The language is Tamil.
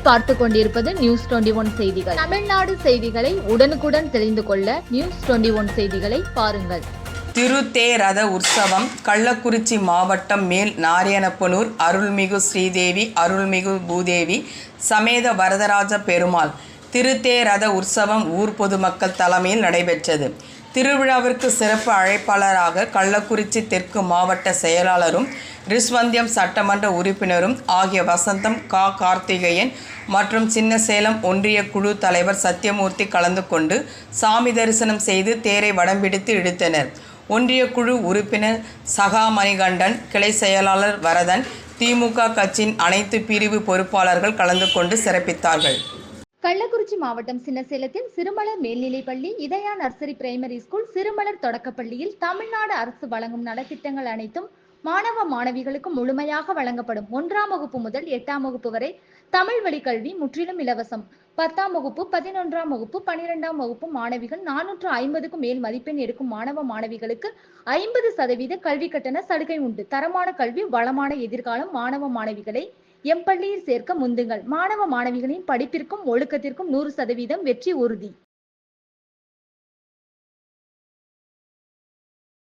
நீங்கள் பார்த்து கொண்டிருப்பது நியூஸ் 21 செய்திகள். தமிழ்நாடு செய்திகளை உடனுக்குடன் தெரிந்து கொள்ள நியூஸ் 21 செய்திகளை பாருங்கள். திருத்தேரத உற்சவம் கள்ளக்குறிச்சி மாவட்டம் மேல் நாராயணப்பனூர் அருள்மிகு ஸ்ரீதேவி அருள்மிகு பூதேவி சமேத வரதராஜ பெருமாள் திருத்தேரத உற்சவம் ஊர் பொதுமக்கள் தலைமையில் நடைபெற்றது. திருவிழாவிற்கு சிறப்பு அழைப்பாளராக கள்ளக்குறிச்சி தெற்கு மாவட்ட செயலாளரும் ரிஸ்வந்தியம் சட்டமன்ற உறுப்பினரும் ஆகிய வசந்தம் கார்த்திகேயன் மற்றும் சின்னசேலம் ஒன்றிய குழு தலைவர் சத்தியமூர்த்தி கலந்து கொண்டு சாமி தரிசனம் செய்து தேரை வடம்பிடித்து இழுத்தனர். ஒன்றிய குழு உறுப்பினர் சகாமணிகண்டன், கிளை செயலாளர் வரதன், திமுக கட்சியின் அனைத்து பிரிவு பொறுப்பாளர்கள் கலந்து கொண்டு சிறப்பித்தார்கள். கள்ளக்குறிச்சி மாவட்டம் சின்னசேலத்தில் சிறுமலர் மேல்நிலைப்பள்ளி, இதயா நர்சரி பிரைமரி ஸ்கூல், சிறுமலர் தொடக்கப்பள்ளியில் தமிழ்நாடு அரசு வழங்கும் நலத்திட்டங்கள் அனைத்தும் மாணவ மாணவிகளுக்கு முழுமையாக வழங்கப்படும். 1ஆம் வகுப்பு முதல் 8ஆம் வகுப்பு வரை தமிழ் வழி கல்வி முற்றிலும் இலவசம். 10ஆம் வகுப்பு, 11ஆம் வகுப்பு, 12ஆம் வகுப்பு மாணவிகள் 450க்கும் மேல் மதிப்பெண் எடுக்கும் மாணவ மாணவிகளுக்கு 50% கல்வி கட்டண சலுகை உண்டு. தரமான கல்வி, வளமான எதிர்காலம். மாணவ மாணவிகளை எம் பள்ளியில் சேர்க்க முந்துங்கள். மாணவ மாணவிகளின் படிப்பிற்கும் ஒழுக்கத்திற்கும் 100% வெற்றி உறுதி.